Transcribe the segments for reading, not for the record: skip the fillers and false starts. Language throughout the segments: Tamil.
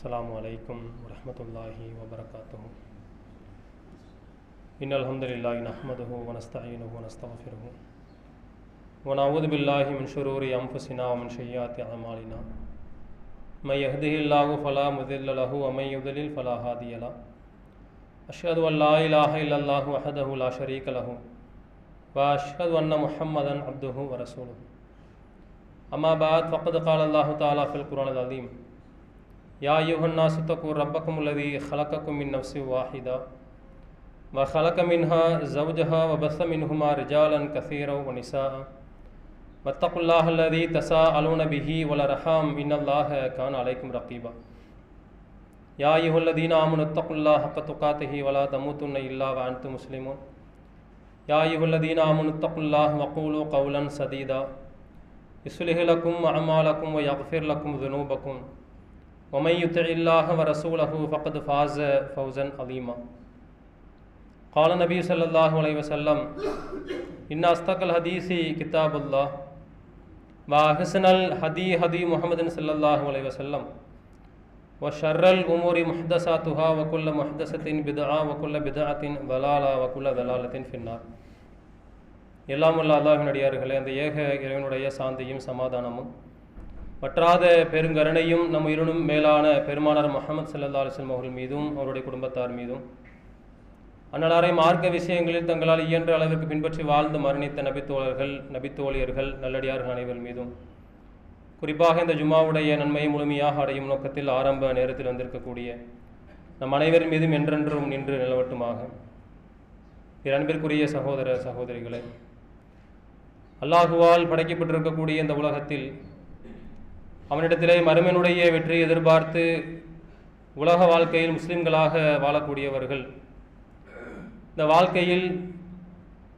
अस्सलामु अलैकुम वरहमतुल्लाहि वबरकातुहू। इन्नल हम्दुलिल्लाहि नहमदुहु व नस्तईनुहु व नस्तगफिरुहु व नऊज़ु बिल्लाहि मिन शुरूरि अनफुसिना व मिन सय्यिआति अअमालिना। मय यहदिहिल्लाहु फला मुज़िल्ल लहु व मय युज़लिल फला हादिय लहु। अशहदु अन ला इलाहा इल्लल्लाहु वहदहु ला शरीक लहु व अशहदु अन्न मुहम्मदन अब्दुहु व रसूलुहु। अम्मा बाद फ़क़द क़ाल अल्लाहु तआला फ़िल क़ुरआनिल अज़ीम या अय्युहन्नासु इत्तक़ू रब्बकुमुल्लज़ी ख़लक़कुम मिन नफ़्सिन वाहिदा व ख़लक़ मिन्हा ज़ौजहा व बस्स मिन्हुमा रिजालन कसीरन व निसाअ वत्तक़ुल्लाहल्लज़ी तसाअलून बिही वल अर्हाम इन्नल्लाह कान अलैकुम रक़ीबा। या अय्युहल्लज़ीना आमनु इत्तक़ुल्लाह हक़्क़ तुक़ातिही व ला तमूतुन्ना इल्ला व अंतुम मुस्लिमून। या अय्युहल्लज़ीना आमनु इत्तक़ुल्लाह व क़ूलू क़ौलन सदीदा युस्लिह लकुम अअमालकुम व यग़फ़िर लकुम ज़ुनूबकुम वमन युतिइल्लाह व रसूलहु फ़क़द फ़ाज़ फ़ौज़न अज़ीमा। قال النبي صلى الله عليه وسلم إن أصدق الحديث كتاب الله وأحسن الهدي هدي محمد صلى الله عليه وسلم وشر الأمور محدثاتها وكل محدثة بدعة وكل بدعة ضلالة وكل ضلالة في النار. எல்லாம் உள்ள அல்லாஹ்வின் அடியார்களே, அந்த ஏக இறைவனுடைய சாந்தியும் சமாதானமும் வற்றாத பெருங்கருணையும் நம் உயிரினும் மேலான பெருமானார் முஹம்மது ஸல்லல்லாஹு அலைஹி வஸல்லம் அவர்கள் மீதும் அவருடைய குடும்பத்தார் மீதும் அன்னலாரை மார்க்க விஷயங்களில் தங்களால் இயன்ற அளவிற்கு பின்பற்றி வாழ்ந்து மரணித்த நபித்தோழர்கள் நபித்தோழியர்கள் நல்லடியார்கள் அனைவர் மீதும், குறிப்பாக இந்த ஜும்மாவுடைய நன்மையை முழுமையாக அடையும் நோக்கத்தில் ஆரம்ப நேரத்தில் வந்திருக்கக்கூடிய நம் அனைவரின் மீதும் என்றென்றும் நின்று நிலவட்டுமாக. அன்பிற்குரிய சகோதர சகோதரிகளே, அல்லாஹுவால் படைக்கப்பட்டிருக்கக்கூடிய இந்த உலகத்தில் அவனிடத்திலே மறுமையினுடைய வெற்றியை எதிர்பார்த்து உலக வாழ்க்கையில் முஸ்லிம்களாக வாழக்கூடியவர்கள் இந்த வாழ்க்கையில்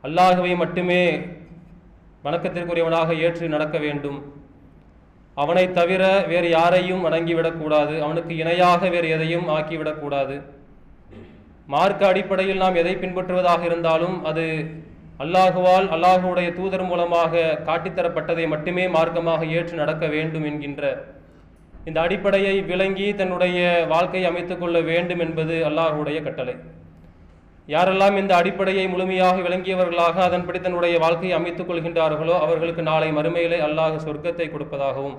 அல்லாஹுவை மட்டுமே வணக்கத்திற்குரியவனாக ஏற்று நடக்க வேண்டும். அவனை தவிர வேறு யாரையும் வணங்கிவிடக்கூடாது. அவனுக்கு இணையாக வேறு எதையும் ஆக்கிவிடக்கூடாது. மார்க்க அடிப்படையில் நாம் எதை பின்பற்றுவதாக இருந்தாலும் அது அல்லாஹுவால் அல்லாஹுடைய தூதர் மூலமாக காட்டித்தரப்பட்டதை மட்டுமே மார்க்கமாக ஏற்று நடக்க வேண்டும் என்கின்ற இந்த அடிப்படையை விளங்கி தன்னுடைய வாழ்க்கையை அமைத்துக் கொள்ள வேண்டும் என்பது அல்லாஹுடைய கட்டளை. யாரெல்லாம் இந்த அடிப்படையை முழுமையாக விளங்கியவர்களாக அதன்படி தன்னுடைய வாழ்க்கையை அமைத்துக் கொள்கின்றார்களோ அவர்களுக்கு நாளை மறுமையிலே அல்லாஹ் சொர்க்கத்தை கொடுப்பதாகவும்,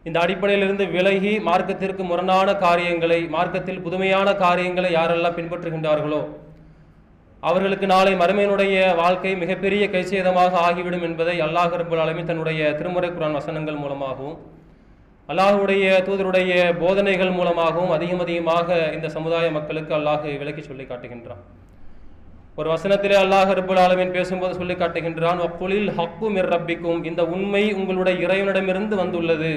இந்த அடிப்படையிலிருந்து விலகி மார்க்கத்திற்கு முரணான காரியங்களை, மார்க்கத்தில் புதுமையான காரியங்களை யாரெல்லாம் பின்பற்றுகின்றார்களோ அவர்களுக்கு நாளை மறுமையினுடைய வாழ்க்கை மிகப்பெரிய கைசேதமாக ஆகிவிடும் என்பதை அல்லாஹ் ரப்பல் ஆலமீன் தன்னுடைய திருமறை குர்ஆன் வசனங்கள் மூலமாகவும் அல்லாஹுடைய தூதருடைய போதனைகள் மூலமாகவும் அதிகமாக இந்த சமுதாய மக்களுக்கு அல்லாஹ் விளக்கி சொல்லி காட்டுகின்றான். ஒரு வசனத்திலே அல்லாஹ் ரப்பல் ஆலமீன் பேசும்போது சொல்லி காட்டுகின்றான், வக்குலில் ஹக்கு மிர் ரப்பிக்கும், இந்த உண்மை உங்களுடைய இறைவனிடமிருந்து வந்துள்ளது.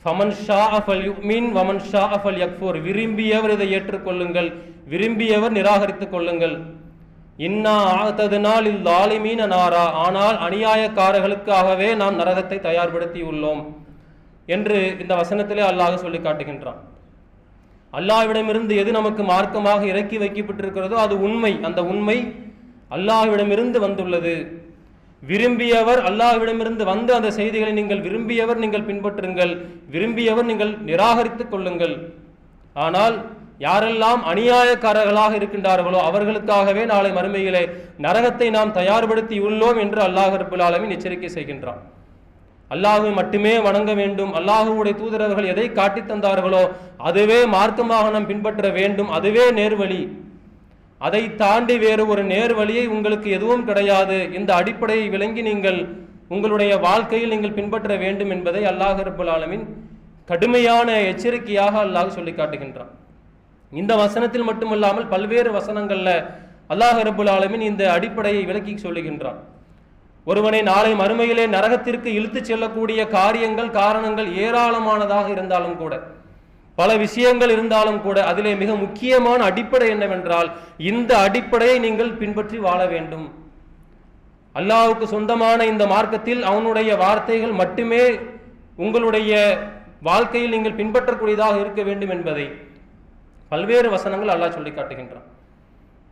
ஃபமன் ஷாஅ ஃபல்யுமின் வமன் ஷாஅ ஃபல்யக்ஃபுர், விரும்பியவர் இதை ஏற்றுக்கொள்ளுங்கள், விரும்பியவர் நிராகரித்துக் கொள்ளுங்கள். இன்னா ஆததுனா லில் ஸாலிமீன நாரா, ஆனால் அநியாயக்காரர்களுக்காகவே நாம் நரகத்தை தயார்படுத்தி உள்ளோம் என்று இந்த வசனத்திலே அல்லாஹ் சொல்லி காட்டுகின்றான். அல்லாஹ்விடமிருந்து எது நமக்கு மார்க்கமாக இறக்கி வைக்கப்பட்டிருக்கிறதோ அது உண்மை. அந்த உண்மை அல்லாஹ்விடமிருந்து வந்துள்ளது. விரும்பியவர் அல்லாஹ்விடமிருந்து வந்த அந்த செய்திகளை நீங்கள் விரும்பியவர் நீங்கள் பின்பற்றுங்கள், விரும்பியவர் நீங்கள் நிராகரித்துக் கொள்ளுங்கள். ஆனால் யாரெல்லாம் அநியாயக்காரர்களாக இருக்கின்றார்களோ அவர்களுக்காகவே நாளை மறுமையிலே நரகத்தை நாம் தயார்படுத்தி உள்ளோம் என்று அல்லாஹ் ரப்பல் ஆலமீன் எச்சரிக்கை செய்கின்றான். அல்லாஹ்வை மட்டுமே வணங்க வேண்டும். அல்லாஹ்வுடைய தூதரவர்கள் எதை காட்டி தந்தார்களோ அதுவே மார்க்கமாக நாம் பின்பற்ற வேண்டும். அதுவே நேர்வழி. அதை தாண்டி வேறு ஒரு நேர்வழியை உங்களுக்கு எதுவும் கிடையாது. இந்த அடிப்படையை விளங்கி நீங்கள் உங்களுடைய வாழ்க்கையில் நீங்கள் பின்பற்ற வேண்டும் என்பதை அல்லாஹ் ரப்பல் ஆலமீன் கடுமையான எச்சரிக்கையாக அல்லாஹ் சொல்லி காட்டுகின்றான். இந்த வசனத்தில் மட்டுமல்லாமல் பல்வேறு வசனங்கள்ல அல்லாஹ் ரப்பல் ஆலமீன் இந்த அடிப்படையை விளக்கி சொல்லுகின்றான். ஒருவனை நாளை மறுமையிலே நரகத்திற்கு இழுத்து செல்லக்கூடிய காரியங்கள் காரணங்கள் ஏராளமானதாக இருந்தாலும் கூட, பல விஷயங்கள் இருந்தாலும் கூட, அதிலே மிக முக்கியமான அடிப்படை என்னவென்றால் இந்த அடிப்படையை நீங்கள் பின்பற்றி வாழ வேண்டும். அல்லாஹ்வுக்கு சொந்தமான இந்த மார்க்கத்தில் அவனுடைய வார்த்தைகள் மட்டுமே உங்களுடைய வாழ்க்கையில் நீங்கள் பின்பற்றக்கூடியதாக இருக்க வேண்டும் என்பதை பல்வேறு வசனங்கள் அல்லாஹ் சொல்லி காட்டுகின்றான்.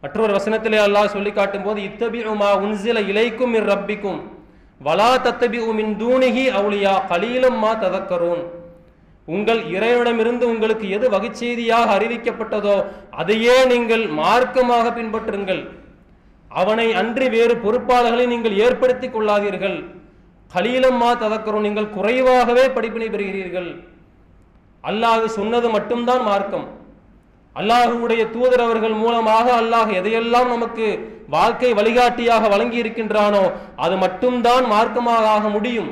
மற்றொரு வசனத்திலே அல்லாஹ் சொல்லி காட்டும் போது, இத்தபிஉ மா உன்ஸில இலைக்கும் மிர் ரப்பிக்கும் வலா தத்தபிஉ மின் தூனிஹி அவுலியா கலீலம் மா ததக்கரூன், உங்கள் இறைவனிடமிருந்து உங்களுக்கு எது வகைச்செய்தியாக அறிவிக்கப்பட்டதோ அதையே நீங்கள் மார்க்கமாக பின்பற்றுங்கள். அவனை அன்றி வேறு பொறுப்பாளர்களை நீங்கள் ஏற்படுத்திக் கொள்ளாதீர்கள். கலீலம் மா ததக்கரூன், நீங்கள் குறைவாகவே படிப்பினை பெறுகிறீர்கள். அல்லாஹ் சொன்னது மட்டும்தான் மார்க்கம். அல்லாஹுடைய தூதர் அவர்கள் மூலமாக அல்லாஹ் எதையெல்லாம் நமக்கு வாழ்க்கை வழிகாட்டியாக வழங்கி இருக்கின்றானோ அது மட்டும்தான் மார்க்கமாக ஆக முடியும்.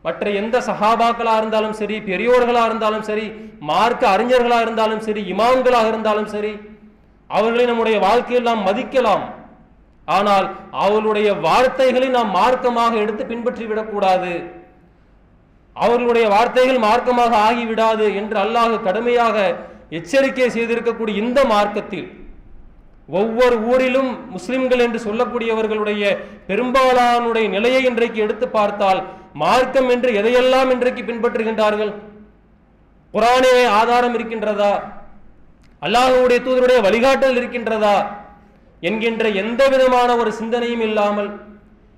மற்ற எந்த சஹாபாக்களாக இருந்தாலும் சரி, பெரியோர்களாக இருந்தாலும் சரி, மார்க்க அறிஞர்களாக இருந்தாலும் சரி, இமாம்களாக இருந்தாலும் சரி, அவர்களை நம்முடைய வாழ்க்கையில் நாம் மதிக்கலாம். ஆனால் அவர்களுடைய வார்த்தைகளை நாம் மார்க்கமாக எடுத்து பின்பற்றி விடக்கூடாது. அவர்களுடைய வார்த்தைகள் மார்க்கமாக ஆகிவிடாது என்று அல்லாஹ் கடுமையாக எச்சரிக்கை செய்திருக்கக்கூடிய இந்த மார்க்கத்தில் ஒவ்வொரு ஊரிலும் முஸ்லிம்கள் என்று சொல்லக்கூடியவர்களுடைய பெரும்பாலானுடைய நிலையை இன்றைக்கு எடுத்து பார்த்தால் மார்க்கம் என்று எதையெல்லாம் இன்றைக்கு பின்பற்றுகின்றார்கள்? குர்ஆனே ஆதாரம் இருக்கின்றதா? அல்லாஹ்வுடைய தூதருடைய வழிகாட்டல் இருக்கின்றதா என்கின்ற எந்த விதமான ஒரு சிந்தனையும் இல்லாமல்,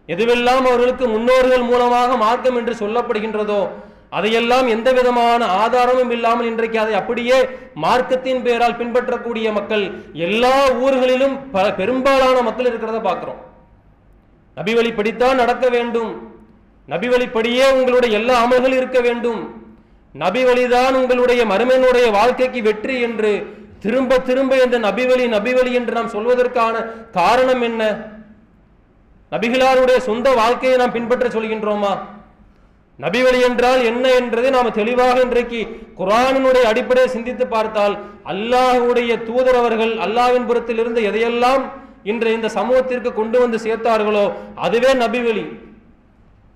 எதுவெல்லாம் அவர்களுக்கு முன்னோர்கள் மூலமாக மார்க்கம் என்று சொல்லப்படுகின்றதோ அதையெல்லாம் எந்த விதமான ஆதாரமும் இல்லாமல் இன்றைக்கு அதை அப்படியே மார்க்கத்தின் பெயரால் பின்பற்றக்கூடிய மக்கள் எல்லா ஊர்களிலும் பெரும்பாலான மக்கள் இருக்கிறத பார்க்கிறோம். நபி வழிப்படித்தான் நடக்க வேண்டும், நபி வழிப்படியே உங்களுடைய எல்லா அமல்கள் இருக்க வேண்டும், நபி வழிதான் உங்களுடைய மறுமையினுடைய வாழ்க்கைக்கு வெற்றி என்று திரும்ப திரும்ப இந்த நபி வழி என்று நாம் சொல்வதற்கான காரணம் என்ன? நபிகளாருடைய சொந்த வாழ்க்கையை நாம் பின்பற்ற சொல்கின்றோமா? நபி வழி என்றால் என்ன என்றதை நாம் தெளிவாக இன்றைக்கு குர்ஆனினுடைய அடிப்படையை சிந்தித்து பார்த்தால், அல்லாஹ்வுடைய தூதர் அவர்கள் அல்லாஹ்வின் புறத்தில் இருந்து எதையெல்லாம் இன்று இந்த சமூகத்திற்கு கொண்டு வந்து சேர்த்தார்களோ அதுவே நபி வழி.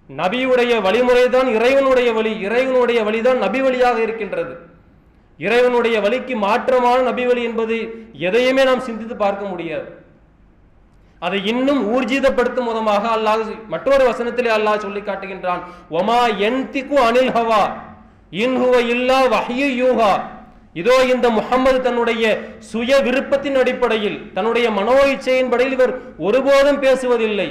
நபியுடைய வழிமுறை தான் இறைவனுடைய வழி, இறைவனுடைய வழிதான் நபி வழியாக இருக்கின்றது. இறைவனுடைய வழிக்கு மாற்றமான நபி வழி என்பது எதையுமே நாம் சிந்தித்து பார்க்க முடியாது. அதை இன்னும் ஊர்ஜிதப்படுத்தும் விதமாக அல்லாஹ் மற்றொரு வசனத்திலே அல்லாஹ் சொல்லி காட்டுகின்றான், ஒமா யன்திகு அனில் ஹவா இன் ஹுவ இல்லா வஹ்யு யூஹா. இதோ இந்த முஹம்மது தன்னுடைய சுய விருப்பத்தின் அடிப்படையில், தன்னுடைய மனோ இச்சையின் படியில் இவர் ஒருபோதும் பேசுவதில்லை.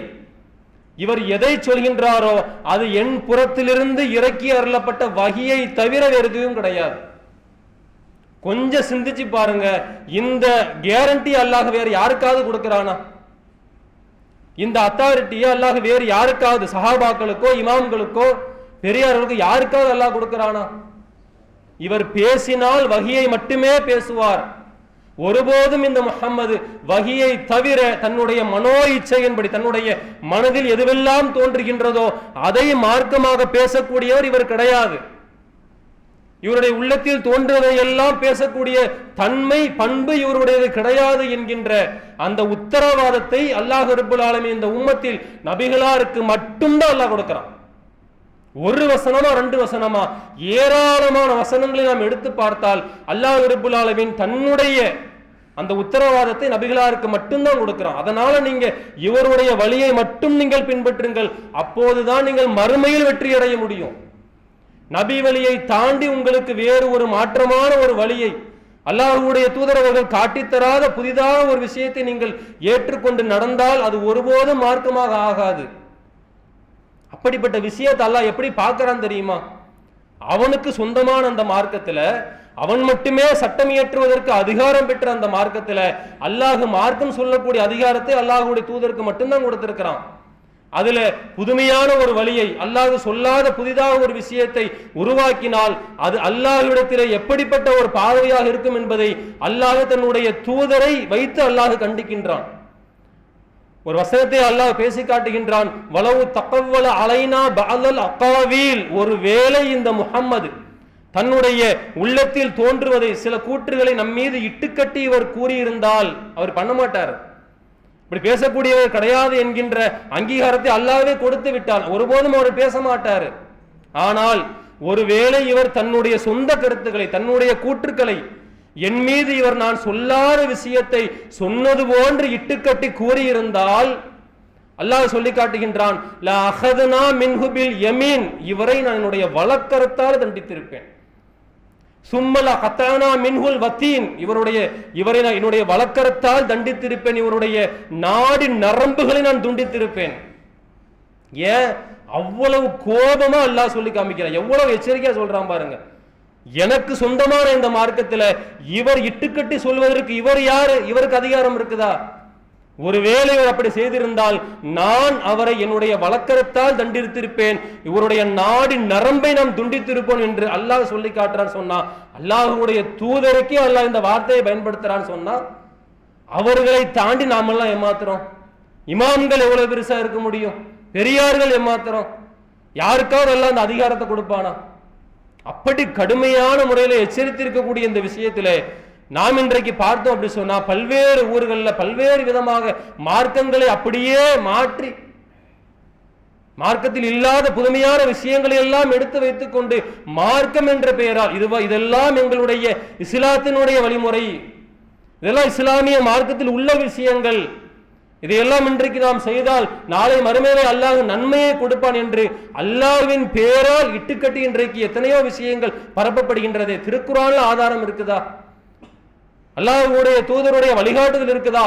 இவர் எதை சொல்கின்றாரோ அது என் புறத்திலிருந்து இறக்கி அருளப்பட்ட வஹியை தவிர வேறு எதுவும் கிடையாது. கொஞ்சம் சிந்திச்சு பாருங்க, இந்த கேரண்டி அல்லாஹ் வேறு யாருக்காவது கொடுக்கிறானா? இந்த அத்தாரிட்டியை அல்லாஹ் வேறு யாருக்காவது, சஹாபாக்களுக்கோ இமாம்களுக்கோ பெரியார்களுக்கோ யாருக்காவது அல்லாஹ் கொடுக்கிறானா? இவர் பேசினால் வஹியை மட்டுமே பேசுவார். ஒருபோதும் இந்த முஹம்மது வஹியை தவிர தன்னுடைய மனோ இச்சையின்படி, தன்னுடைய மனதில் எதுவெல்லாம் தோன்றுகின்றதோ அதை மார்க்கமாக பேசக்கூடியவர் இவர் கிடையாது. இவருடைய உள்ளத்தில் தோன்றுவதை எல்லாம் பேசக்கூடிய தன்மை பண்பு இவருடையது கிடையாது என்கின்ற அந்த உத்தரவாதத்தை அல்லாஹ் ரப்பல் ஆலமீன் இந்த உம்மத்தில் நபிகளாருக்கு மட்டும்தான் அல்லாஹ் கொடுக்கிறான். ஒரு வசனமா ரெண்டு வசனமா ஏராளமான வசனங்களை நாம் எடுத்து பார்த்தால் அல்லாஹ் ரப்பல் ஆலமீன் தன்னுடைய அந்த உத்தரவாதத்தை நபிகளாருக்கு மட்டும்தான் கொடுக்கிறான். அதனால நீங்க இவருடைய வழியை மட்டும் நீங்கள் பின்பற்றுங்கள், அப்போதுதான் நீங்கள் மறுமையில் வெற்றி அடைய முடியும். நபி வழியை தாண்டி உங்களுக்கு வேறு ஒரு மாற்றமான ஒரு வழியை அல்லாஹ்வுடைய தூதர் அவர்கள் காட்டித்தராத புதிதாக ஒரு விஷயத்தை நீங்கள் ஏற்றுக்கொண்டு நடந்தால் அது ஒருபோதும் மார்க்கமாக ஆகாது. அப்படிப்பட்ட விஷயத்தை அல்லாஹ் எப்படி பார்க்கிறான் தெரியுமா? அவனுக்கு சொந்தமான அந்த மார்க்கத்துல, அவன் மட்டுமே சட்டம் இயற்றுவதற்கு அதிகாரம் பெற்ற அந்த மார்க்கத்துல அல்லாஹ் மார்க்கம் சொல்லக்கூடிய அதிகாரத்தை அல்லாஹ்வுடைய தூதருக்கு மட்டும்தான் கொடுத்திருக்கிறான். அதுல புதுமையான ஒரு வழியை, அல்லாஹ் சொல்லாத புதிதாக ஒரு விஷயத்தை உருவாக்கினால் அது அல்லாஹ்விடத்திலே எப்படிப்பட்ட ஒரு பார்வையாக இருக்கும் என்பதை அல்லாஹ் தன்னுடைய தூதரை வைத்து அல்லாஹ் கண்டிக்கின்றான். ஒரு வசனத்தை அல்லாஹ் பேசி காட்டுகின்றான், வலவு தகவல அலைனா பஅல் அகாவில். ஒரு வேளை இந்த முஹம்மது தன்னுடைய உள்ளத்தில் தோன்றுவதை, சில கூற்றுகளை நம்மீது இட்டுக்கட்டி இவர் கூறியிருந்தால் அவர் பண்ண மாட்டார். இப்படி பேசக்கூடியவர் கிடையாது என்கின்ற அங்கீகாரத்தை அல்லாஹ்வே கொடுத்து விட்டான். ஒருபோதும் அவர் பேச மாட்டார். ஆனால் ஒருவேளை இவர் தன்னுடைய சொந்த கருத்துக்களை, தன்னுடைய கூற்றுக்களை என் மீது இவர் நான் சொல்லாத விஷயத்தை சொன்னது போன்று இட்டுக்கட்டி கூறியிருந்தால் அல்லாஹ் சொல்லி காட்டுகின்றான், லா அஹதுனா மின்ஹு பில் யமீன். இவரை நான் என்னுடைய வலக்கரத்தால் தண்டித்திருப்பேன். சும்மல கத்தானா மின்ஹுல் வத்தீன். இவரை நான் என்னுடைய வலக்கரத்தால் தண்டித்திருப்பேன். இவருடைய நாடி நரம்புகளை நான் துண்டித்திருப்பேன். ஏன் அவ்வளவு கோபமா அல்லாஹ் சொல்லி காமிக்கிறான், எவ்வளவு எச்சரிக்கையா சொல்றான் பாருங்க. எனக்கு சொந்தமான இந்த மார்க்கத்துல இவர் இட்டுக்கட்டி சொல்வதற்கு இவர் யாரு? இவருக்கு அதிகாரம் இருக்குதா? ஒருவேளை இவர் அப்படி செய்திருந்தால் நான் அவரை என்னுடைய வலக்கரத்தால் தண்டித்திருப்பேன், இவருடைய நாடி நரம்பை நாம் துண்டித்திருப்போம் என்று அல்லாஹ் சொல்லி காட்டுறான்னு சொன்னா, அல்லாஹ்வுடைய தூதருக்கே அல்லாஹ் இந்த வார்த்தையை பயன்படுத்துறான்னு சொன்னா அவர்களை தாண்டி நாமெல்லாம் ஏமாத்துறோம். இமாம்கள் எவ்வளவு பெருசா இருக்க முடியும்? பெரியார்கள் ஏமாத்துறோம். யாருக்காவது எல்லாம் அந்த அதிகாரத்தை கொடுப்பானா? அப்படி கடுமையான முறையில் எச்சரித்திருக்கக்கூடிய இந்த விஷயத்திலே நாம் இன்றைக்கு பார்த்தோம் அப்படி சொன்னா, பல்வேறு ஊர்களில் பல்வேறு விதமாக மார்க்கங்களை அப்படியே மாற்றி மார்க்கத்தில் இல்லாத புதுமையான விஷயங்களை எல்லாம் எடுத்து வைத்துக் கொண்டு மார்க்கம் என்ற பெயரால் இதெல்லாம் எங்களுடைய இஸ்லாத்தினுடைய வழிமுறை, இதெல்லாம் இஸ்லாமிய மார்க்கத்தில் உள்ள விஷயங்கள், இதையெல்லாம் இன்றைக்கு நாம் செய்தால் நாளை மறுமையிலே அல்லாஹ் நன்மையை கொடுப்பான் என்று அல்லாஹ்வின் பெயரால் இட்டுக்கட்டி இன்றைக்கு எத்தனையோ விஷயங்கள் பரப்பப்படுகின்றது. திருக்குர்ஆனில் ஆதாரம் இருக்குதா? அல்லாஹ்வுடைய தூதருடைய வழிகாட்டுதல் இருக்குதா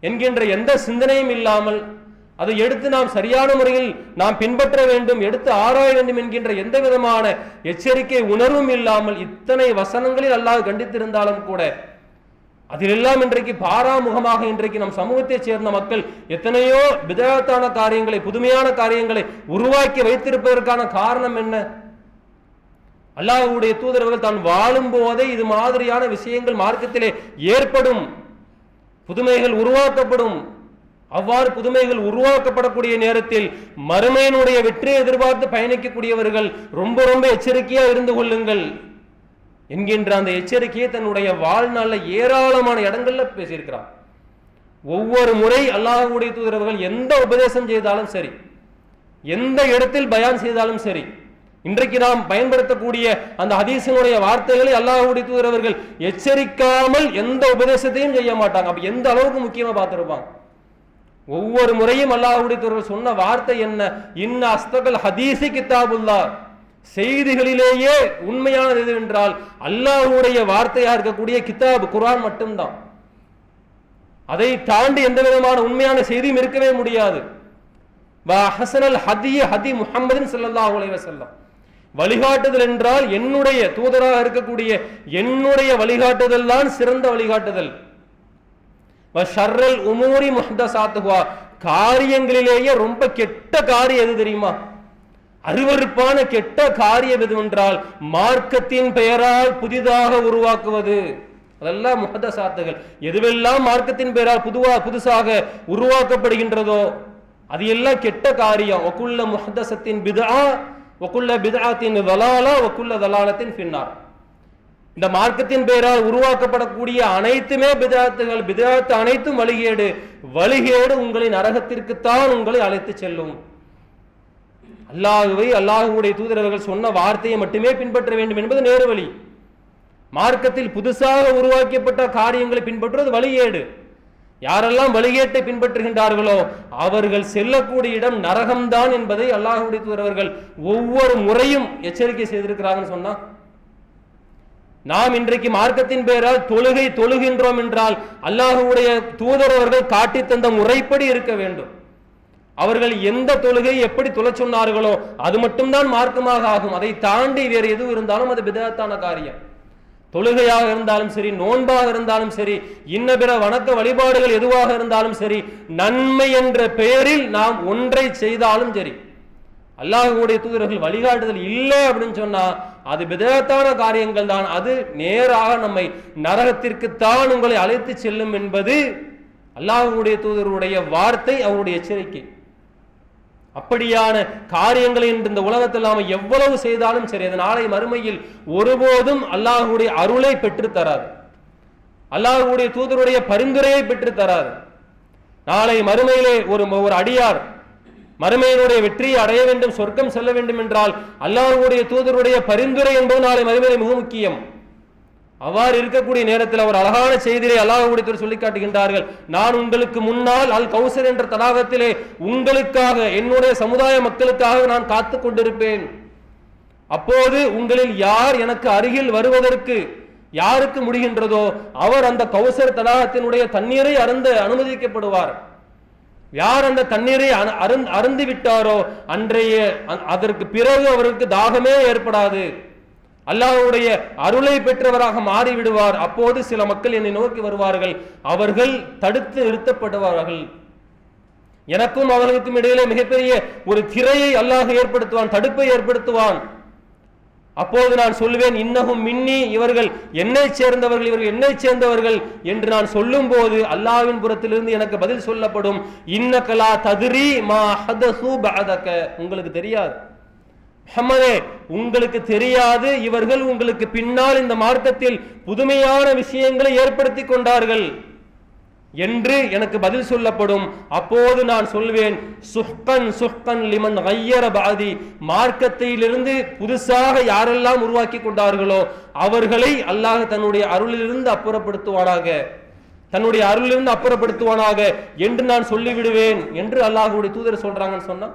என்கின்ற எந்த சிந்தனையும் இல்லாமல் அதை எடுத்து நாம் சரியான முறையில் நாம் பின்பற்ற வேண்டும், எடுத்து ஆராய வேண்டும் என்கின்ற எந்த விதமான எச்சரிக்கை உணர்வும் இல்லாமல் இத்தனை வசனங்களில் அல்லாஹ் கண்டித்திருந்தாலும் கூட அதிலெல்லாம் இன்றைக்கு பாராமுகமாக இன்றைக்கு நம் சமூகத்தை சேர்ந்த மக்கள் எத்தனையோ பிதஅத்தான காரியங்களை, புதுமையான காரியங்களை உருவாக்கி வைத்திருப்பதற்கான காரணம் என்ன? அல்லாஹ்வுடைய தூதர்கள் தான் வாழும் போதே இது மாதிரியான விஷயங்கள் மார்க்கத்திலே ஏற்படும், புதுமைகள் உருவாக்கப்படும். அவ்வாறு புதுமைகள் உருவாக்கப்படக்கூடிய நேரத்தில் மறுமையினுடைய வெற்றியை எதிர்பார்த்து பயணிக்கக்கூடியவர்கள் ரொம்ப ரொம்ப எச்சரிக்கையா இருந்து கொள்ளுங்கள் என்கின்ற அந்த எச்சரிக்கையை தன்னுடைய வாழ்நாள்ல ஏராளமான இடங்கள்ல பேசியிருக்கிறார். ஒவ்வொரு முறை அல்லாஹ்வுடைய தூதர்கள் எந்த உபதேசம் செய்தாலும் சரி, எந்த இடத்தில் பயான் செய்தாலும் சரி, இன்றைக்கு நாம் பயன்படுத்தக்கூடிய அந்த ஹதீஸினுடைய வார்த்தைகளை அல்லாஹ்வுடைய தூதர்கள் எச்சரிக்காமல் எந்த உபதேசத்தையும் செய்ய மாட்டாங்க. அப்ப எந்த அளவுக்கு முக்கியமா பார்த்திருப்பாங்க. ஒவ்வொரு முறையும் அல்லாஹ்வுடைய தூதர்கள் சொன்ன வார்த்தை என்ன? இன்ன அஸ்தகல் ஹதீஸி கிதாபுல்லாஹ், செய்திகளிலேயே உண்மையானது எது என்றால் அல்லாஹ்வுடைய வார்த்தையா இருக்கக்கூடிய கிதாப் குர்ஆன் மட்டும்தான். அதை தாண்டி எந்த விதமான உண்மையான செய்தியும் இருக்கவே முடியாது. வஹஸனல் ஹதி ஹதி முஹம்மதின் ஸல்லல்லாஹு அலைஹி வஸல்லம், வழிகாட்டுதல் என்றால் என்னுடைய தூதராக இருக்கக்கூடிய என்னுடைய வழிகாட்டுதல் தான் சிறந்த வழிகாட்டுதல். வஷர்ரல் உமூரி முஹ்தஸாத்துஹா, காரியங்களிலேயே ரொம்ப கெட்ட காரியம் எது தெரியுமா? அருவருப்பான கெட்ட காரியம் எது என்றால் மார்க்கத்தின் பெயரால் புதிதாக உருவாக்குவது. அதெல்லாம் முஹ்தஸாத்துகள். எதுவெல்லாம் மார்க்கத்தின் பெயரால் புதுசாக உருவாக்கப்படுகின்றதோ அது எல்லாம் கெட்ட காரியம். வகுல்ல முஹ்தஸத்தின் பித்ஆ வகுல்ல பித்ஆத்தின் தலாலா வகுல்ல தலாலத்தின் ஃபின்னார். இந்த மார்க்கத்தின் பெயரால் உருவாக்கப்படக்கூடிய அனைத்துமே பித்ஆத்துகள். பித்ஆத் அனைத்தும் வழிகேடு. வழிகேடு உங்களின் நரகத்திற்குத்தான் உங்களை அழைத்து செல்லும். அல்லாஹ்வுடைய தூதரவர்கள் சொன்ன வார்த்தையை மட்டுமே பின்பற்ற வேண்டும் என்பது நேரு வழி. மார்க்கத்தில் புதுசாக உருவாக்கப்பட்ட காரியங்களை பின்பற்றுவது வழிகேடு. யாரெல்லாம் வழிகேட்டை பின்பற்றுகின்றார்களோ அவர்கள் செல்லக்கூடிய இடம் நரகம்தான் என்பதை அல்லாஹ்வுடைய தூதரவர்கள் ஒவ்வொரு முறையும் எச்சரிக்கை செய்திருக்கிறாங்கன்னு சொன்னா, நாம் இன்றைக்கு மார்க்கத்தின் பெயரால் தொழுகின்றோம் என்றால் அல்லாஹ்வுடைய தூதரவர்கள் காட்டி தந்த முறைப்படி இருக்க வேண்டும். அவர்கள் எந்த தொழுகை எப்படி தொழ சொன்னார்களோ அது மட்டும்தான் மார்க்கமாக ஆகும். அதை தாண்டி வேறு எதுவும் இருந்தாலும் அது பிதஅத்தான காரியம். தொழுகையாக இருந்தாலும் சரி, நோன்பாக இருந்தாலும் சரி, இன்ன பிற வணக்க வழிபாடுகள் எதுவாக இருந்தாலும் சரி, நன்மை என்ற பெயரில் நாம் ஒன்றை செய்தாலும் சரி, அல்லாஹ்வுடைய தூதர்கள் வழிகாட்டுதல் இல்லை அப்படின்னு சொன்னா அது பிதஅத்தான காரியங்கள் தான். அது நேராக நம்மை நரகத்திற்குத்தான் உங்களை அழைத்து செல்லும் என்பது அல்லாஹ்வுடைய தூதருடைய வார்த்தை, அவருடைய எச்சரிக்கை. அப்படியான காரியங்களை இந்த உலகத்தில் நாம எவ்வளவு செய்தாலும் சரி, அது நாளை மறுமையில் ஒருபோதும் அல்லாஹ்வுடைய அருளை பெற்று தராது, அல்லாஹ்வுடைய தூதருடைய பரிந்துரையை பெற்று தராது. நாளை மறுமையிலே ஒரு அடியார் மறுமையினுடைய வெற்றியை அடைய வேண்டும், சொர்க்கம் செல்ல வேண்டும் என்றால் அல்லாஹ்வுடைய தூதருடைய பரிந்துரை என்பது நாளை மறுமையிலே மிக முக்கியம். அவ்வாறு இருக்கக்கூடிய நேரத்தில் அவர் அழகான செய்தியை அல்லாஹ்வுடைய தூதர் சொல்லி காட்டுகின்றார்கள். நான் உங்களுக்கு முன்னால் அல் கௌசர் என்ற தடாகத்திலே உங்களுக்காக, என்னுடைய சமுதாய மக்களுக்காக நான் காத்து கொண்டிருப்பேன். அப்போது உங்களில் யார் எனக்கு அருகில் வருவதற்கு யாருக்கு முடிகின்றதோ அவர் அந்த கௌசர் தடாகத்தினுடைய தண்ணீரை அருந்த அனுமதிக்கப்படுவார். யார் அந்த தண்ணீரை அருந்தி விட்டாரோ அன்றைய அதற்கு பிறகு அவருக்கு தாகமே ஏற்படாது, அல்லாஹ்வுடைய அருளை பெற்றவராக மாறிவிடுவார். அப்போது சில மக்கள் என்னை நோக்கி வருவார்கள், அவர்கள் தடுத்து நிறுத்தப்படுவார்கள். எனக்கும் அவர்களுக்கும் இடையிலே மிகப்பெரிய ஒரு திரையை அல்லாஹ் ஏற்படுத்துவான், தடுப்பை ஏற்படுத்துவான். அப்போது நான் சொல்வேன், இன்னஹும் மின்னி, இவர்கள் என்னை சேர்ந்தவர்கள், இவர்கள் என்னை சேர்ந்தவர்கள் என்று நான் சொல்லும் போது அல்லாஹ்வின் புறத்திலிருந்து எனக்கு பதில் சொல்லப்படும், இன்னகலா தத்ரி மா ஹதஸு பஅதக, உங்களுக்கு தெரியாது முஹம்மதே, உங்களுக்கு தெரியாது இவர்கள் உங்களுக்கு பின்னால் இந்த மார்க்கத்தில் புதுமையான விஷயங்களை ஏற்படுத்தி கொண்டார்கள் என்று எனக்கு பதில் சொல்லப்படும். அப்போது நான் சொல்வேன், சுஹ்கன் சுஹ்கன் லிமன் கய்யர பாதி, மார்க்கத்திலிருந்து புதுசாக யாரெல்லாம் உருவாக்கி கொண்டார்களோ அவர்களை அல்லாஹ் தன்னுடைய அருளிலிருந்து அப்புறப்படுத்துவானாக, தன்னுடைய அருளிலிருந்து அப்புறப்படுத்துவானாக என்று நான் சொல்லிவிடுவேன் என்று அல்லாஹ்வுடைய தூதர் சொல்றாங்கன்னு சொன்னா,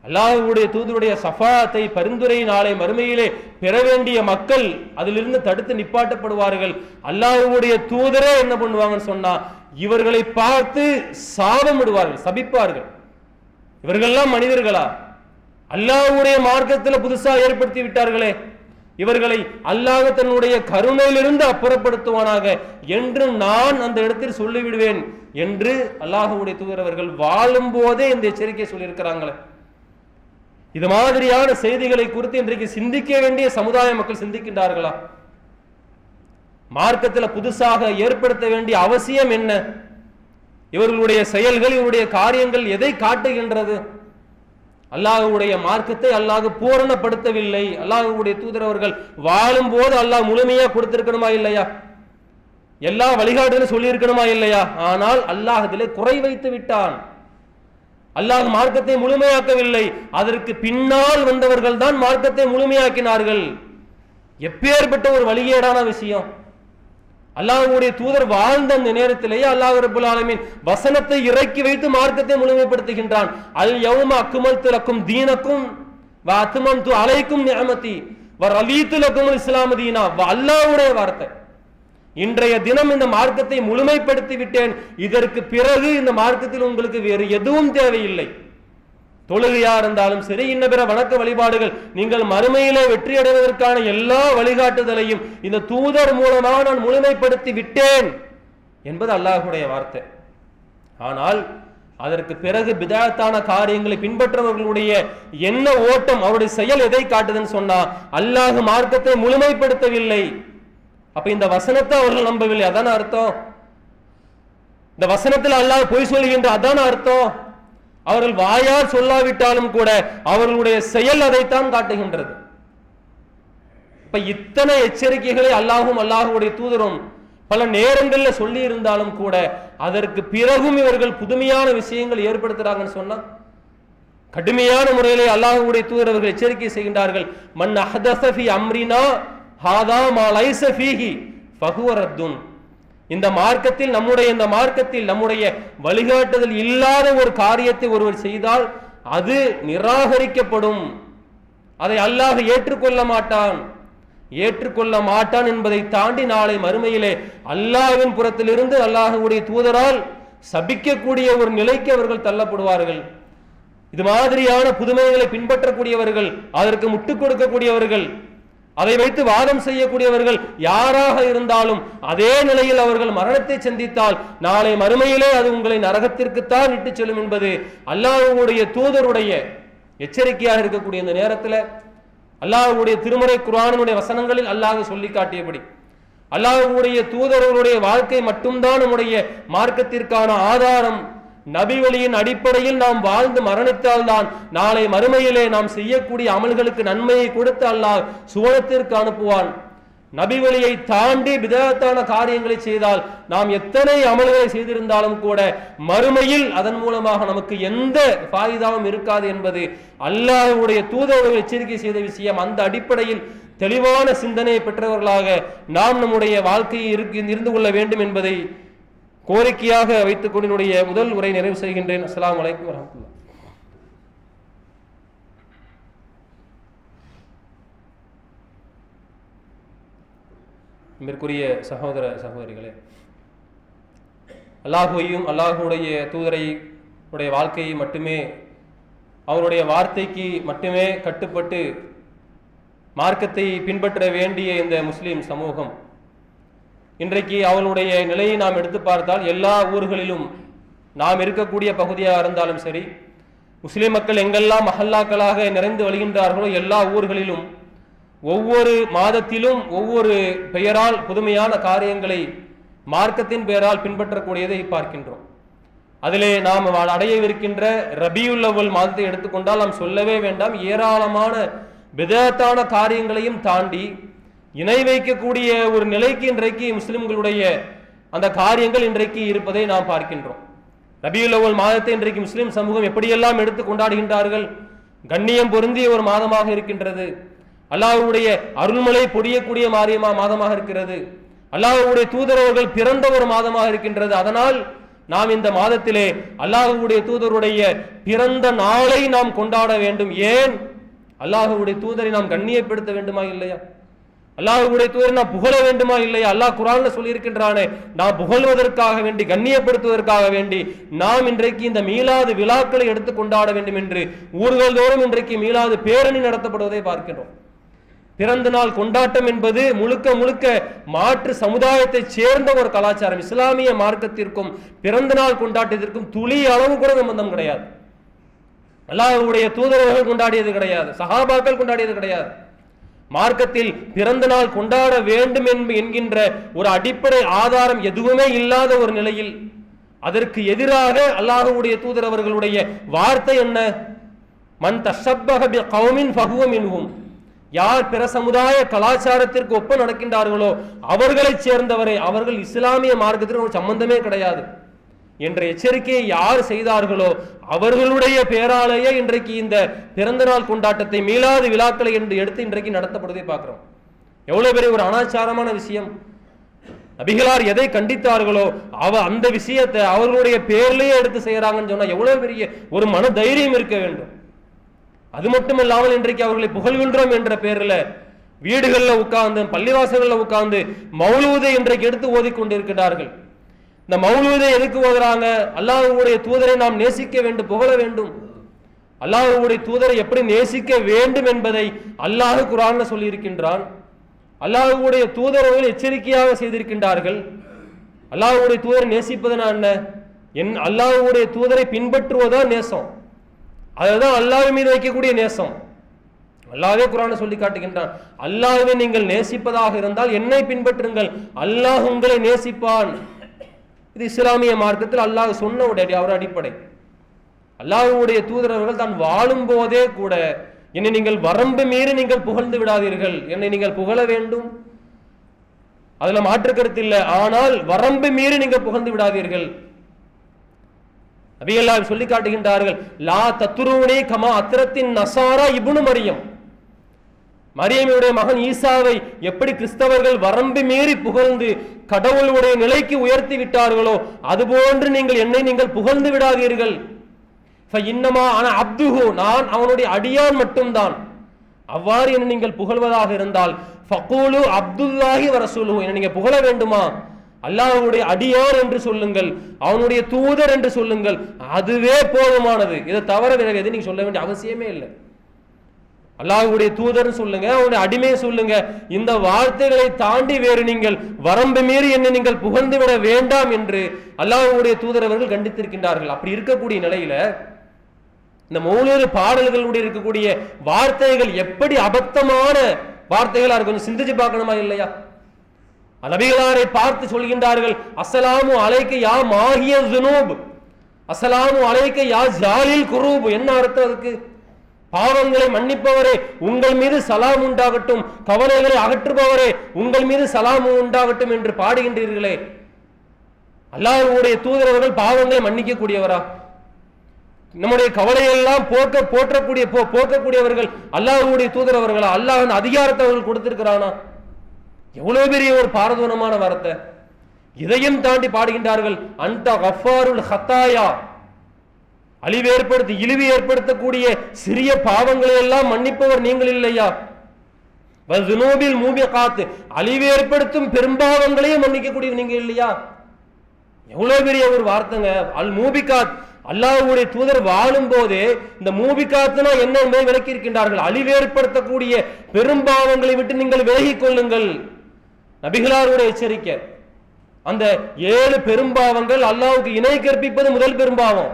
அல்லாஹ்வுடைய தூதருடைய ஷஃபாஅத்தை, பரிந்துரை நாளை மறுமையிலே பெற வேண்டிய மக்கள் அதிலிருந்து தடுத்து நிப்பாட்டப்படுவார்கள். அல்லாஹ்வுடைய தூதரே என்ன பண்ணுவாங்கன்னு சொன்னா, இவர்களை பார்த்து சாபமிடுவார்கள், சபிப்பார்கள். இவர்கள்லாம் மனிதர்களா? அல்லாஹ்வுடைய மார்க்கத்தில் புதுசா ஏற்படுத்தி விட்டார்களே, இவர்களை அல்லாஹ் தன்னுடைய கருணையிலிருந்து அப்புறப்படுத்துவானாக என்று நான் அந்த இடத்தில் சொல்லிவிடுவேன் என்று அல்லாஹ்வுடைய தூதர் அவர்கள் வாழும் போதே இந்த எச்சரிக்கை சொல்லியிருக்கிறாங்களே. இது மாதிரியான செய்திகளை குறித்து இன்றைக்கு சிந்திக்க வேண்டிய சமுதாய மக்கள் சிந்திக்கின்றார்களா? மார்க்கத்தில் புதுசாக ஏற்படுத்த வேண்டிய அவசியம் என்ன? இவர்களுடைய செயல்கள், இவருடைய காரியங்கள் எதை காட்டுகின்றது? அல்லாஹ்வுடைய மார்க்கத்தை அல்லாஹ் பூரணப்படுத்தவில்லை. அல்லாஹ்வுடைய தூதர் அவர்கள் வாழும் போது அல்லாஹ் முழுமையா கொடுத்திருக்கணுமா இல்லையா? எல்லா வழிகாட்டுதலும் சொல்லி இருக்கணுமா இல்லையா? ஆனால் அல்லாஹ் இதிலே குறை வைத்து விட்டான். அல்லாஹ் மார்க்கத்தை முழுமையாக்கவில்லை. அதற்கு பின்னால் வந்தவர்கள் தான் மார்க்கத்தை முழுமையாக்கினார்கள். எப்பேற்பட்ட ஒரு வழிகேடான விஷயம்! அல்லாஹ்வுடைய தூதர் வாழ்ந்த அந்த நேரத்திலேயே அல்லாஹ் ரப்பல் ஆலமீன் வசனத்தை இறக்கி வைத்து மார்க்கத்தை முழுமைப்படுத்துகின்றான். அல் யௌம அக்மல்து லக்கும் தீனக்கும் வ அத்மம்து அலைக்கும் நிஅமதி வ ரலீது லக்குமுல் இஸ்லாம தீனா. அல்லாஹ்வுடைய வார்த்தை. இன்றைய தினம் இந்த மார்க்கத்தை முழுமைப்படுத்தி விட்டேன். இதற்கு பிறகு இந்த மார்க்கத்தில் உங்களுக்கு வேறு எதுவும் தேவையில்லை. தொழுகையா இருந்தாலும் சரி, இன்ன பிற வணக்க வழிபாடுகள், நீங்கள் மறுமையிலே வெற்றி அடைவதற்கான எல்லா வழிகாட்டுதலையும் இந்த தூதர் மூலமாக நான் முழுமைப்படுத்தி விட்டேன் என்பது அல்லாஹ்வுடைய வார்த்தை. ஆனால் அதற்கு பிறகு பிதாத்தான காரியங்களை பின்பற்றவர்களுடைய என்ன ஓட்டம், அவருடைய செயல் எதை காட்டுதுன்னு சொன்னா, அல்லாஹ் மார்க்கத்தை முழுமைப்படுத்தவில்லை. அப்ப இந்த வசனத்தை அவர்கள் நம்பவில்லை, அதான அர்த்தம்? இந்த வசனத்தில் அல்லாஹ் பொய் சொல்கின்ற அதான அர்த்தம்? அவர்கள் வாயால் சொல்லாவிட்டாலும் கூட அவர்களுடைய செயல் அதைத்தான் காட்டுகின்றது. இப்ப இத்தனை எச்சரிக்கைகளை அல்லாஹும் அல்லாஹுடைய தூதரும் பல நேரங்களில் சொல்லி இருந்தாலும் கூட அதற்கு பிறகும் இவர்கள் புதுமையான விஷயங்கள் ஏற்படுத்துறாங்கன்னு சொன்னா, கடுமையான முறையிலே அல்லாஹுடைய தூதர் அவர்கள் எச்சரிக்கை செய்கின்றார்கள். மன் அஹ்தஸ ஃபீ அம்ரினா ஹாதா மா லைஸ ஃபீஹி ஃபஹுவ ரத்துன். இந்த மார்க்கத்தில், நம்முடைய வழிகாட்டுதல் இல்லாத ஒரு காரியத்தை ஒருவர் செய்தால் அது நிராகரிக்கப்படும். அதை அல்லாஹ் ஏற்றுக்கொள்ள மாட்டான் என்பதை தாண்டி நாளை மறுமையிலே அல்லாஹ்வின் புறத்திலிருந்து அல்லாஹ்வுடைய தூதரால் சபிக்கக்கூடிய ஒரு நிலைக்கு அவர்கள் தள்ளப்படுவார்கள். இது மாதிரியான புதுமைகளை பின்பற்றக்கூடியவர்கள், அதற்கு முட்டுக் கொடுக்கக்கூடியவர்கள், அதை வைத்து வாதம் செய்யக்கூடியவர்கள் யாராக இருந்தாலும் அதே நிலையில் அவர்கள் மரணத்தை சந்தித்தால் நாளை மறுமையிலே அது உங்களை நரகத்திற்குத்தான் இட்டு செல்லும் என்பது அல்லாஹ்வுடைய தூதருடைய எச்சரிக்கையாக இருக்கக்கூடிய இந்த நேரத்தில் அல்லாஹ்வுடைய திருமறை குர்ஆனுடைய வசனங்களில் அல்லாஹ் சொல்லி காட்டியபடி அல்லாஹ்வுடைய தூதர்களுடைய வாழ்க்கை மட்டும்தான் நம்முடைய மார்க்கத்திற்கான ஆதாரம். நபி வழியின் அடிப்படையில் நாம் வாழ்ந்து மரணித்தால்தான் நாளை மறுமையிலே நாம் செய்யக்கூடிய அமல்களுக்கு நன்மையை கொடுத்து அல்லாஹ் சுவனத்திற்கு அனுப்புவான். நபி வழியை தாண்டி பிதஅத்தான காரியங்களை செய்தால் நாம் எத்தனை அமல்களை செய்திருந்தாலும் கூட மறுமையில் அதன் மூலமாக நமக்கு எந்த ஃபாயிதாவும் இருக்காது என்பது அல்லாஹ்வுடைய தூதர்கள் எச்சரிக்கை செய்த விஷயம். அந்த அடிப்படையில் தெளிவான சிந்தனையை பெற்றவர்களாக நாம் நம்முடைய வாழ்க்கையை இருந்து கொள்ள வேண்டும் என்பதை கோரிக்கையாக வைத்துக் கொண்டு என்னுடைய முதல் உரை நிறைவு செய்கின்றேன். அஸ்ஸலாமு அலைக்கும் வரஹ்மத்துல்லாஹ். மேற்கூறிய சகோதர சகோதரிகளே, அல்லாஹுவையும் அல்லாஹுடைய தூதரை உடைய வாழ்க்கையை மட்டுமே, அவருடைய வார்த்தைக்கு மட்டுமே கட்டுப்பட்டு மார்க்கத்தை பின்பற்ற வேண்டிய இந்த முஸ்லிம் சமூகம் இன்றைக்கு அவளுடைய நிலையை நாம் எடுத்து பார்த்தால் எல்லா ஊர்களிலும், நாம் இருக்கக்கூடிய பகுதியாக இருந்தாலும் சரி, முஸ்லிம் மக்கள் எங்கெல்லாம் மஹல்லாக்களாக நிறைந்து வருகின்றார்களோ எல்லா ஊர்களிலும் ஒவ்வொரு மாதத்திலும் ஒவ்வொரு பெயரால் புதுமையான காரியங்களை மார்க்கத்தின் பெயரால் பின்பற்றக்கூடியதை பார்க்கின்றோம். அதிலே நாம் அடையவிருக்கின்ற ரபியுல் அவ்வல் மாதத்தை எடுத்துக்கொண்டால் நாம் சொல்லவே வேண்டாம். ஏராளமான பிதஅத்தான காரியங்களையும் தாண்டி இணை வைக்கக்கூடிய ஒரு நிலைக்கு இன்றைக்கு முஸ்லிம்களுடைய அந்த காரியங்கள் இன்றைக்கு இருப்பதை நாம் பார்க்கின்றோம். ரபியுல் அவ்வல் மாதத்தை இன்றைக்கு முஸ்லிம் சமூகம் எப்படியெல்லாம் எடுத்து கொண்டாடுகின்றார்கள். கண்ணியம் பொருந்திய ஒரு மாதமாக இருக்கின்றது. அல்லாஹ்வுடைய அருள்மலை பொழியக்கூடிய மாதமாக இருக்கிறது. அல்லாஹ்வுடைய தூதரவர்கள் பிறந்த ஒரு மாதமாக இருக்கின்றது. அதனால் நாம் இந்த மாதத்திலே அல்லாஹ்வுடைய தூதருடைய பிறந்த நாளை நாம் கொண்டாட வேண்டும். ஏன்? அல்லாஹ்வுடைய தூதரை நாம் கண்ணியப்படுத்த வேண்டுமா இல்லையா? அல்லாஹ்வுடைய தூதரை நாம் புகழ வேண்டுமா இல்லையா? அல்லாஹ் குர்ஆன்ல சொல்லி இருக்கின்றானே, நாம் புகழ்வதற்காக வேண்டி, கண்ணியப்படுத்துவதற்காக வேண்டி நாம் இன்றைக்கு இந்த மீலாது விழாக்களை எடுத்து கொண்டாட வேண்டும் என்று ஊர்கள் தோறும் இன்றைக்கு மீலாது பேரணி நடத்தப்படுவதை பார்க்கிறோம். பிறந்த நாள் கொண்டாட்டம் என்பது முழுக்க முழுக்க மாற்று சமுதாயத்தை சேர்ந்த ஒரு கலாச்சாரம். இஸ்லாமிய மார்க்கத்திற்கும் பிறந்த நாள் கொண்டாட்டத்திற்கும் துளி அளவு கூட சம்பந்தம் கிடையாது. அல்லாஹ்வுடைய தூதரவர்கள் கொண்டாடியது கிடையாது, சஹாபாக்கள் கொண்டாடியது கிடையாது. மார்க்கத்தில் பிறந்த நாள் கொண்டாட வேண்டும் என்கின்ற ஒரு அடிப்படை ஆதாரம் எதுவுமே இல்லாத ஒரு நிலையில் அதற்கு எதிராக அல்லாஹ்வுடைய தூதர் அவர்களுடைய வார்த்தை என்ன? மன் தஷப்பஹ பிகௌமின் ஃபஹுவ மின்ஹும். யார் பிற சமுதாய கலாச்சாரத்திற்கு ஒப்ப நடக்கின்றார்களோ அவர்களைச் சேர்ந்தவரை, அவர்கள் இஸ்லாமிய மார்க்கத்திற்கு ஒரு சம்பந்தமே கிடையாது என்ற எச்சரிக்கையை யார் செய்தார்களோ அவர்களுடைய பேராலேயே இன்றைக்கு இந்த பிறந்த நாள் கொண்டாட்டத்தை, மீலாது விழாக்களை என்று எடுத்து இன்றைக்கு நடத்தப்படுவதை பார்க்கிறோம். எவ்வளவு பெரிய ஒரு அனாச்சாரமான விஷயம்! நபிகளார் எதை கண்டித்தார்களோ அந்த விஷயத்தை அவர்களுடைய பேர்லயே எடுத்து செய்யறாங்கன்னு சொன்னா எவ்வளவு பெரிய ஒரு மன தைரியம் இருக்க வேண்டும். அது மட்டுமல்லாமல் இன்றைக்கு அவர்களை புகழ்கின்றோம் என்ற பேரில் வீடுகளில் உட்கார்ந்து, பள்ளிவாசல்களில் உட்கார்ந்து மௌலூதை இன்றைக்கு எடுத்து ஓதிக்கொண்டிருக்கிறார்கள். இந்த மௌலூதை எதுக்கு ஓதுறாங்க? அல்லாஹ்வுடைய தூதரை நாம் நேசிக்க வேண்டும், புகழ வேண்டும். அல்லாஹ்வுடைய தூதரை எப்படி நேசிக்க வேண்டும் என்பதை அல்லாஹ் குர்ஆன்ல சொல்லி இருக்கின்றான். அல்லாஹ்வுடைய தூதர்கள் எச்சரிக்கையாக செய்திருக்கின்றார்கள். அல்லாஹ்வுடைய தூதரை நேசிப்பதுனா என்ன? அல்லாஹ்வுடைய தூதரை பின்பற்றுவதா நேசம். அதுதான் அல்லாஹ் மீது வைக்கக்கூடிய நேசம். அல்லாஹ்வே குர்ஆனை சொல்லி காட்டுகின்றான், அல்லாஹ்வை நீங்கள் நேசிப்பதாக இருந்தால் என்னை பின்பற்றுங்கள், அல்லாஹ் உங்களை நேசிப்பான். இது இஸ்லாமிய மார்க்கத்தில் அல்லாஹ் சொன்ன ஒரு அடிப்படை. அல்லாஹ்வுடைய தூதரவர்கள் தான் வாழும் போதே கூட என்னை நீங்கள் வரம்பு மீறி நீங்கள் புகழ்ந்து விடாதீர்கள், என்னை நீங்கள் புகழ வேண்டும், அதுல மாற்று கருத்து இல்லை. ஆனால் வரம்பு மீறி நீங்கள் புகழ்ந்து விடாதீர்கள். நபிகள் சொல்லி காட்டுகின்றார்கள், லா தத்ரூனி கமா அத்ரத்தின் நசாரா இப்னு மரியம். மரியமுடைய மகன் ஈசாவை எப்படி கிறிஸ்தவர்கள் வரம்பு மீறி புகழ்ந்து கடவுளுடைய நிலைக்கு உயர்த்தி விட்டார்களோ அதுபோன்று நீங்கள் என்னை நீங்கள் புகழ்ந்து விடாதீர்கள். இன்னமா ஆனா அப்துஹு, நான் அவனுடைய அடியான் மட்டும்தான். அவ்வாறு என்னை நீங்கள் புகழ்வதாக இருந்தால் ஃபகூலு அப்துல்லாஹி வ ரசூலுஹு, என்னை நீங்க புகழ வேண்டுமா அல்லாஹ்வுடைய அடியார் என்று சொல்லுங்கள், அவனுடைய தூதர் என்று சொல்லுங்கள், அதுவே போதுமானது. இதை தவிர வேற எது நீங்க சொல்ல வேண்டிய அவசியமே இல்லை. அல்லாஹ்வுடைய தூதர் சொல்லுங்க, அவனுடைய அடிமையை சொல்லுங்க, இந்த வார்த்தைகளை தாண்டி வேறு நீங்கள் வரம்பு மீறி என்னை நீங்கள் புகழ்ந்து விட வேண்டாம் என்று அல்லாஹ்வுடைய தூதர் அவர்கள் கண்டித்திருக்கின்றார்கள். அப்படி இருக்கக்கூடிய நிலையில இந்த மௌலூது பாடல்களுடைய இருக்கக்கூடிய வார்த்தைகள் எப்படி அபத்தமான வார்த்தைகளா இருக்கும், கொஞ்சம் சிந்திச்சு பார்க்கணுமா இல்லையா? நபிகளாரை பார்த்து சொல்கின்றார்கள், அஸ்ஸலாமு அலைக்க யா மாஹிய ஸுனூப், அஸ்ஸலாமு அலைக்க யா ஜாலில் குரூப். என்ன அர்த்தம் அதுக்கு? பாவங்களை மன்னிப்பவரே உங்கள் மீது சலாம் உண்டாகட்டும், கவலைகளை அகற்றுபவரே உங்கள் மீது சலாம் உண்டாகட்டும் என்று பாடுகின்றீர்களே. அல்லாஹ்வுடைய தூதரவர்கள் பாவங்களை மன்னிக்க கூடியவரா? நம்முடைய கவலையெல்லாம் போக்கக்கூடியவர்கள் அல்லாஹ்வுடைய தூதரவர்களா? அல்லாஹ் அதிகாரத்தை அவர்கள் கொடுத்திருக்கிறானா? எவ்வளவு பெரிய ஒரு பாரதூரமான வார்த்தை! இதையும் தாண்டி பாடுகின்றார்கள், அன்த கஃபாருல் ஹத்தாயா, இழிவு ஏற்படுத்தக்கூடிய சிறிய பாவங்களை எல்லாம் மன்னிப்பவர் நீங்கள் இல்லையா? வஸுனூபில் மூபிகாத், அழிவு ஏற்படுத்தும் பெரும்பாவங்களையும் மன்னிக்கக்கூடிய நீங்க இல்லையா? எவ்வளவு பெரிய ஒரு வார்த்தைங்க! அல் மூபிகாத். அல்லாஹ்வுடைய தூதர் வாழும் போதே இந்த மூபிகாத்துனா என்ன என்பதை விளக்கி இருக்கின்றார்கள். அழிவு ஏற்படுத்தக்கூடிய பெரும்பாவங்களை விட்டு நீங்கள் விலகிக் கொள்ளுங்கள், நபிகளாருடைய எச்சரிக்கை. அந்த 7 பெரும்பாவங்கள், அல்லாஹ்வுக்கு இணை கற்பிப்பது முதல் பெரும்பாவம்.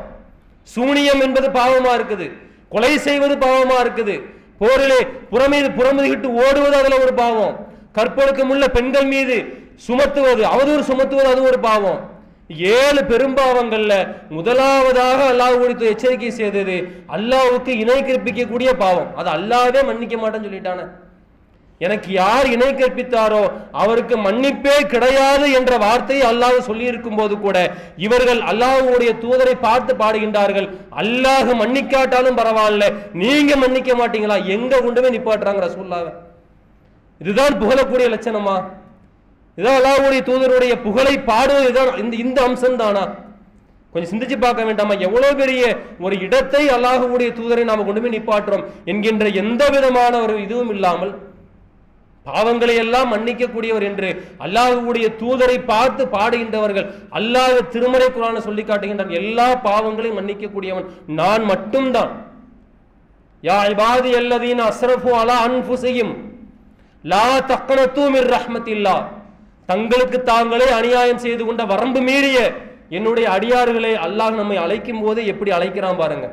சூனியம் என்பது பாவமா இருக்குது, கொலை செய்வது பாவமா இருக்குது, போரிலே புறமுதுகிட்டு ஓடுவது அதுல ஒரு பாவம், கற்பொழுக்கம் உள்ள பெண்கள் மீது சுமத்துவது, அவதூறு சுமத்துவது அது ஒரு பாவம். 7 பெரும்பாவங்கள்ல முதலாவதாக அல்லாஹ்வுடைய எச்சரிக்கை செய்தது அல்லாஹ்வுக்கு இணை கற்பிக்கக்கூடிய பாவம். அது அல்லாஹ்வே மன்னிக்க மாட்டேன்னு சொல்லிட்டானே. எனக்கு யார் இணை கற்பித்தாரோ அவருக்கு மன்னிப்பே கிடையாது என்ற வார்த்தையை அல்லாஹ் சொல்லி இருக்கும் போது கூட இவர்கள் அல்லாஹ்வுடைய தூதரை பார்த்து பாடுகின்றார்கள், அல்லாஹ் மன்னிக்காட்டாலும் பரவாயில்ல, நீங்க மன்னிக்க மாட்டீங்களா? எங்க கொண்டு போய் நிப்பாட்டுறாங்க ரசூலுல்லாஹ். இதுதான் புகழக்கூடிய லட்சணமா? இதான் அல்லாஹ்வுடைய தூதருடைய புகழை பாடுவது இந்த அம்சம் தானா? கொஞ்சம் சிந்திச்சு பார்க்க வேண்டாமா? எவ்வளவு பெரிய ஒரு இடத்தை அல்லாஹ்வுடைய தூதரை நாம கொண்டு போய் நிப்பாட்டுறோம் என்கின்ற எந்த விதமான ஒரு இதுவும் இல்லாமல் பாவங்களை எல்லாம் மன்னிக்கக்கூடியவர் என்று அல்லாஹ்வுடைய தூதரை பார்த்து பாடுகின்றவர்கள். அல்லாஹ் திருமறை குர்ஆனை சொல்லி காட்டுகின்றான், எல்லா பாவங்களையும் மன்னிக்கக்கூடியவன் நான் மட்டும்தான். யா இபாதி அல்லதீன அஸ்ரஃபு அலா அன்ஃபுஸிஹிம் லா தக்னது மிர் ரஹ்மத்தில்லாஹ், தங்களுக்கு தாங்களே அநியாயம் செய்து கொண்ட வரம்பு மீறிய என்னுடைய அடியார்களை அல்லாஹ் நம்மை அழைக்கும் போது எப்படி அழைக்கிறான் பாருங்க.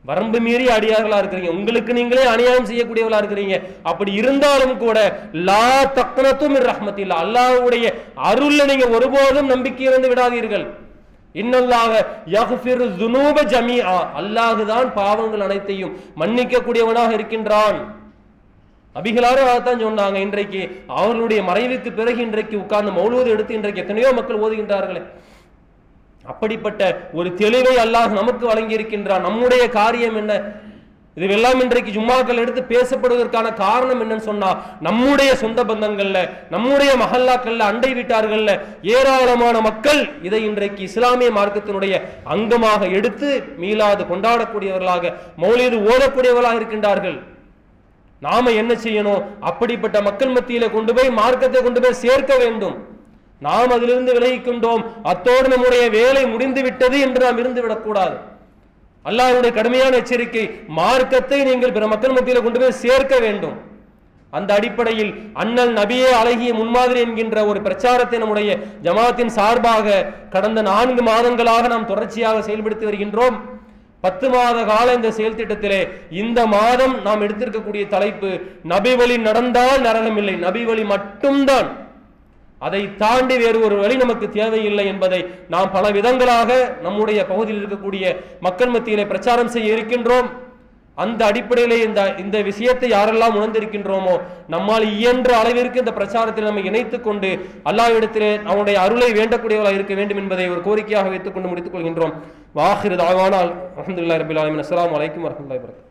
வரம்பு மீறி அடியார்களா இருக்கிறீங்க, உங்களுக்கு நீங்களே அநியாயம் செய்யக்கூடியவர்களா இருக்கிறீங்க. அப்படி இருந்தாலும் கூட லா தக்னது மிர் ரஹ்மத்தில்லாஹ், அல்லாஹ்வுடைய அருள்ல நீங்க ஒருபோதும் நம்பிக்கை இழந்து விடாதீர்கள். இன்னல்லாஹ யக்ஃபிரு ذுனூப ஜமீஆ, அல்லாஹ் தான் பாவங்கள் அனைத்தையும் மன்னிக்க கூடியவனாக இருக்கின்றான். நபிகளாரும் அதான் சொன்னாங்க. இன்றைக்கு அவர்களுடைய மறைவுக்கு பிறகு இன்றைக்கு உட்கார்ந்து மௌலூத் எடுத்து இன்றைக்கு எத்தனையோ மக்கள் ஓதுகின்றார்களே. அப்படிப்பட்ட ஒரு தெளிவை அல்லாஹ் நமக்கு வழங்கி இருக்கின்றான். நம்முடைய காரியம் என்ன? இதுவெல்லாம் இன்றைக்கு ஜும்மாக்கள் எடுத்து பேசப்படுவதற்கான காரணம் என்னன்னு சொன்னா, நம்முடைய சொந்த பந்தங்கள்ல, நம்முடைய மஹல்லாக்கள்ல, அண்டை வீட்டார்கள்ல ஏராளமான மக்கள் இதை இன்றைக்கு இஸ்லாமிய மார்க்கத்தினுடைய அங்கமாக எடுத்து மீலாது கொண்டாடக்கூடியவர்களாக, மௌலீது ஓதக்கூடியவர்களாக இருக்கின்றார்கள். நாம என்ன செய்யணும்? அப்படிப்பட்ட மக்கள் மத்தியில கொண்டு போய் மார்க்கத்தை கொண்டு போய் சேர்க்க வேண்டும். நாம் அதிலிருந்து விலகிக் கொண்டோம், அத்தோடு நம்முடைய வேலை முடிந்து விட்டது என்று நாம் இருந்து விடக்கூடாது. அல்லாஹ்வுடைய கடுமையான எச்சரிக்கை, மார்க்கத்தை நீங்கள் பிற மக்கள் மத்தியில கொண்டு போய் சேர்க்க வேண்டும். அந்த அடிப்படையில் அண்ணல் நபியே அழகிய முன்மாதிரி என்கின்ற ஒரு பிரச்சாரத்தை நம்முடைய ஜமாத்தின் சார்பாக கடந்த 4 மாதங்களாக நாம் தொடர்ச்சியாக செயல்படுத்தி வருகின்றோம். 10 மாத கால இந்த செயல் திட்டத்திலே இந்த மாதம் நாம் எடுத்திருக்கக்கூடிய தலைப்பு, நபி வழி நடந்தால் நரகம் இல்லை, நபி வழி மட்டும்தான், அதை தாண்டி வேறு ஒரு வழி நமக்கு தேவையில்லை என்பதை நாம் பல விதங்களாக நம்முடைய பகுதியில் இருக்கக்கூடிய மக்கள் மத்தியிலே பிரச்சாரம் செய்ய இருக்கின்றோம். அந்த அடிப்படையிலே இந்த விஷயத்தை யாரெல்லாம் உணர்ந்திருக்கின்றோமோ, நம்மால் இயன்ற அளவிற்கு இந்த பிரச்சாரத்தில் நம்ம இணைத்துக் கொண்டு அல்லாஹ்விடத்திலே அவனுடைய அருளை வேண்டக்கூடியவர்களாக இருக்க வேண்டும் என்பதை ஒரு கோரிக்கையாக வைத்துக் கொண்டு முடித்துக் கொள்கின்றோம். வாஹிரு தாவானா அல்ஹம்துலில்லாஹி ரப்பில் ஆலமீன். அஸ்ஸலாமு அலைக்கும் வரஹ்மத்துல்லாஹி வபரகாத்துஹு.